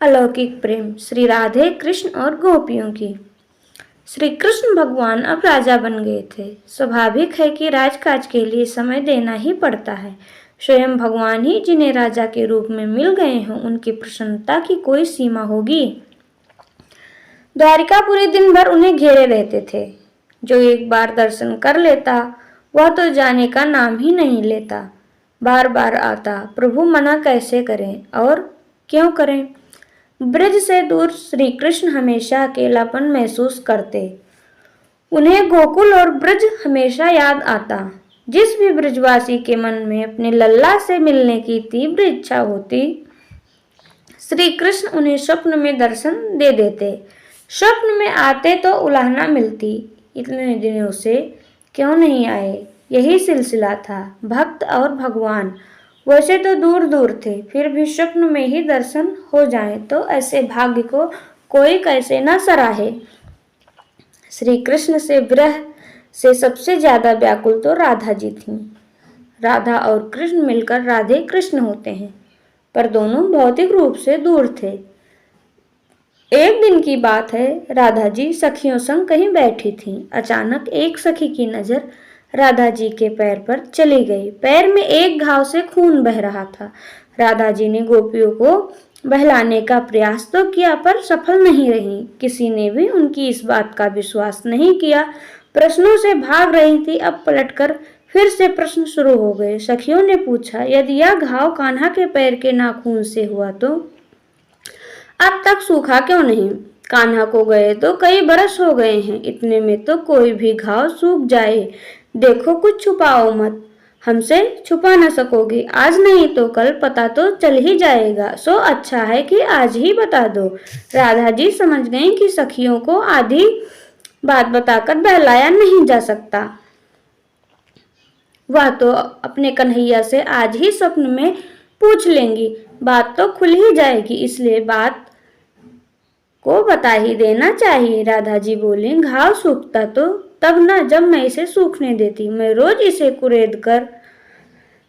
अलौकिक प्रेम श्री राधे कृष्ण और गोपियों की। श्री कृष्ण भगवान अब राजा बन गए थे। स्वाभाविक है कि राजकाज के लिए समय देना ही पड़ता है। स्वयं भगवान ही जिन्हें राजा के रूप में मिल गए हों, उनकी प्रसन्नता की कोई सीमा होगी। द्वारिका पूरे दिन भर उन्हें घेरे रहते थे। जो एक बार दर्शन कर लेता वह तो जाने का नाम ही नहीं लेता। बार बार आता, प्रभु मना कैसे करें और क्यों करें। ब्रज से दूर श्री कृष्ण हमेशा अकेलापन महसूस करते। उन्हें गोकुल और ब्रज हमेशा याद आता। जिस भी ब्रजवासी के मन में अपने लल्ला से मिलने की तीव्र इच्छा होती, श्री कृष्ण उन्हें स्वप्न में दर्शन दे देते। स्वप्न में आते तो उलाहना मिलती, इतने दिनों से क्यों नहीं आए। यही सिलसिला था। भक्त और भगवान वैसे तो दूर दूर थे, फिर भी स्वप्न में ही दर्शन हो जाए तो ऐसे भाग्य को कोई कैसे न सराहे। श्री कृष्ण से विरह से सबसे ज्यादा व्याकुल तो राधा जी थीं। राधा और कृष्ण मिलकर राधे कृष्ण होते हैं, पर दोनों भौतिक रूप से दूर थे। एक दिन की बात है, राधा जी सखियों संग कहीं बैठी थीं। अचानक एक सखी की नजर राधा जी के पैर पर चली गई। पैर में एक घाव से खून बह रहा था। राधा जी ने गोपियों को बहलाने का प्रयास तो किया, पर सफल नहीं रही। किसी ने भी उनकी इस बात का विश्वास नहीं किया। प्रश्नों से भाग रही थी, अब पलटकर फिर से प्रश्न शुरू हो गए। सखियों ने पूछा, यदि यह घाव कान्हा के पैर के नाखून से हुआ तो अब तक सूखा क्यों नहीं। कान्हा को गए तो कई बरस हो गए हैं, इतने में तो कोई भी घाव सूख जाए। देखो, कुछ छुपाओ मत, हमसे छुपा न सकोगे। आज नहीं तो कल पता तो चल ही जाएगा, सो अच्छा है कि आज ही बता दो। राधा जी समझ गईं कि सखियों को आधी बात बताकर बहलाया नहीं जा सकता। वह तो अपने कन्हैया से आज ही स्वप्न में पूछ लेंगी, बात तो खुल ही जाएगी, इसलिए बात को बता ही देना चाहिए। राधा जी बोली, घाव सूखता तो तब ना जब मैं इसे सूखने देती। मैं रोज इसे कुरेद कर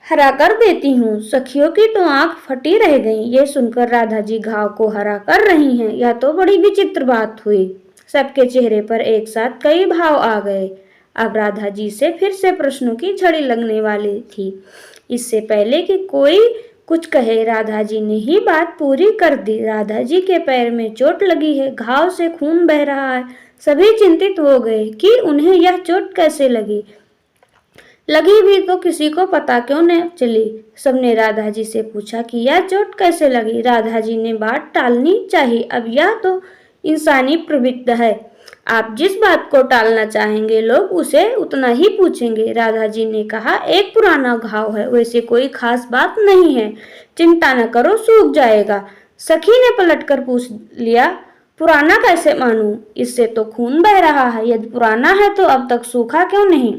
हरा कर देती हूँ। सखियों की तो आंख फटी रह गई। ये सुनकर राधा जी घाव को हरा कर रही हैं, यह तो बड़ी विचित्र बात हुई। सबके चेहरे पर एक साथ कई भाव आ गए। अब राधा जी से फिर से प्रश्नों की झड़ी लगने वाली थी। इससे पहले कि कोई कुछ कहे, राधा जी ने ही बात पूरी कर दी। राधा जी के पैर में चोट लगी है, घाव से खून बह रहा है। सभी चिंतित हो गए कि उन्हें यह चोट कैसे लगी भी तो किसी को पता क्यों न चली। सबने राधा जी से पूछा कि यह चोट कैसे लगी। राधा जी ने बात टालनी चाहिए, अब यह तो इंसानी प्रवृत्ति है। आप जिस बात को टालना चाहेंगे लोग उसे उतना ही पूछेंगे। राधा जी ने कहा, एक पुराना घाव है, वैसे कोई खास बात नहीं है, चिंता न करो, सूख जाएगा। सखी ने पलटकर पूछ लिया, पुराना कैसे मानूं, इससे तो खून बह रहा है। यदि पुराना है तो अब तक सूखा क्यों नहीं।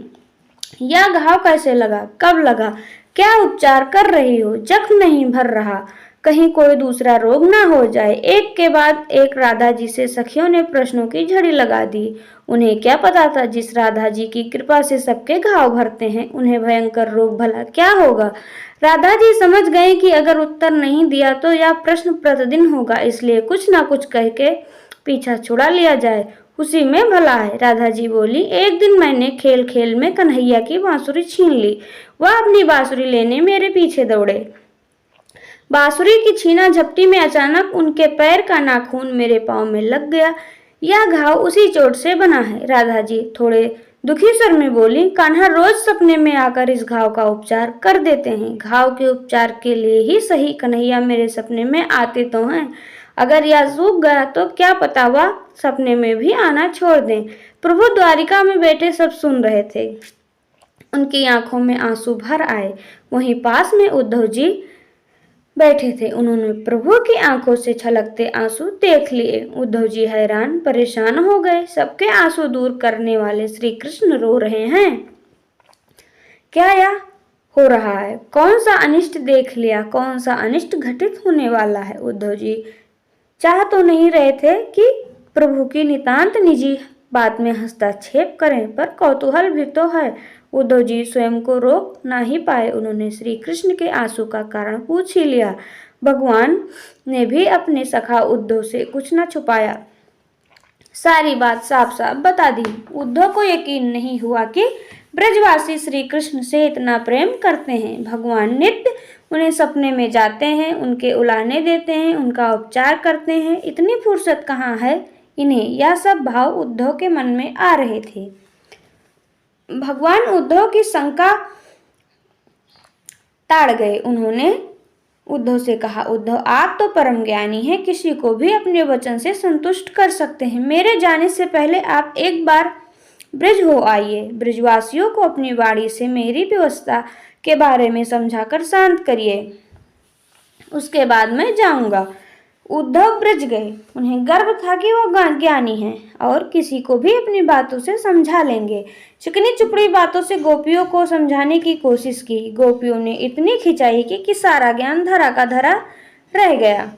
यह घाव कैसे लगा, कब लगा, क्या उपचार कर रही हो, जख्म नहीं भर रहा, कहीं कोई दूसरा रोग ना हो जाए। एक के बाद एक राधा जी से सखियों ने प्रश्नों की झड़ी लगा दी। उन्हें क्या पता था, जिस राधा जी की कृपा से सबके घाव भरते हैं, उन्हें भयंकर रोग भला क्या होगा। राधा जी समझ गए कि अगर उत्तर नहीं दिया तो यह प्रश्न प्रतिदिन होगा, इसलिए कुछ ना कुछ कह के पीछा छुड़ा लिया जाए, उसी में भला है। राधा जी बोली, एक दिन मैंने खेल खेल में कन्हैया की बांसुरी छीन ली। वह अपनी बांसुरी लेने मेरे पीछे दौड़े। बांसुरी की छीना झपटी में अचानक उनके पैर का नाखून मेरे पांव में लग गया। यह घाव उसी चोट से बना है। राधा जी थोड़े दुखी स्वर में बोली, कान्हा रोज सपने में आकर इस घाव का उपचार कर देते हैं। घाव के उपचार के लिए ही सही कन्हैया मेरे सपने में आते तो हैं। अगर यह सूख गया तो क्या पता वह सपने में भी आना छोड़ दें। प्रभु द्वारिका में बैठे सब सुन रहे थे। उनकी आंखों में आंसू भर आए। वहीं पास में उद्धव जी बैठे थे। उन्होंने प्रभु की आंखों से छलकते आंसू देख लिए। उद्धव जी हैरान परेशान हो गए। सबके आंसू दूर करने वाले श्री कृष्ण रो रहे हैं। क्या यह हो रहा है, कौन सा अनिष्ट देख लिया, कौन सा अनिष्ट घटित होने वाला है। उद्धव जी चाह तो नहीं रहे थे कि प्रभु की नितांत निजी बात में हस्तक्षेप करें, पर कौतूहल भी तो है। उद्धव जी स्वयं को रोक ना ही पाए। उन्होंने श्री कृष्ण के आंसू का कारण पूछ ही लिया। भगवान ने भी अपने सखा उद्धव से कुछ न छुपाया, सारी बात साफ साफ बता दी। उद्धव को यकीन नहीं हुआ कि ब्रजवासी श्री कृष्ण से इतना प्रेम करते हैं। भगवान नित्य उन्हें सपने में जाते हैं, उनके उलाने देते हैं, उनका उपचार करते हैं। इतनी फुर्सत कहाँ है इन्हें? यह सब भाव उद्धव के मन में आ रहे थे। भगवान उद्धव की शंका टाड़ गए। उन्होंने उद्धव से कहा, उद्धव आप तो परम ज्ञानी हैं, किसी को भी अपने वचन से संतुष्ट कर सकते हैं। मेरे जाने से पहले आप एक बार ब्रज हो आइए। ब्रजवासियों को अपनी वाणी से मेरी व्यवस्था के बारे में समझाकर शांत करिए, उसके बाद मैं जाऊंगा। उद्धव ब्रज गए। उन्हें गर्व था कि वह ज्ञानी हैं और किसी को भी अपनी बातों से समझा लेंगे। चिकनी चुपड़ी बातों से गोपियों को समझाने की कोशिश की। गोपियों ने इतनी खिंचाई कि सारा ज्ञान धरा का धरा रह गया।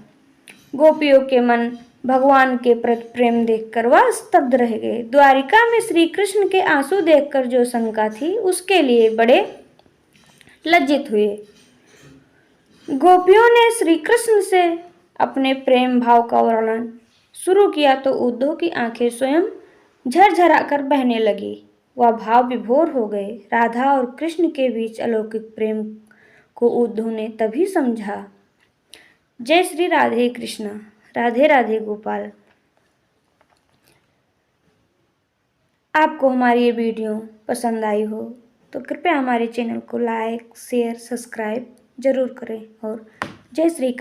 गोपियों के मन भगवान के प्रति प्रेम देखकर वह स्तब्ध रह गए। द्वारिका में श्री कृष्ण के आंसू देखकर जो शंका थी, उसके लिए बड़े लज्जित हुए। गोपियों ने श्री कृष्ण से अपने प्रेम भाव का वर्णन शुरू किया तो उद्धव की आंखें स्वयं झरझरा कर बहने लगी। वह भाव विभोर हो गए। राधा और कृष्ण के बीच अलौकिक प्रेम को उद्धव ने तभी समझा। जय श्री राधे कृष्ण। राधे राधे गोपाल। आपको हमारी ये वीडियो पसंद आई हो तो कृपया हमारे चैनल को लाइक, शेयर, सब्सक्राइब जरूर करें और जय श्री कृष्ण।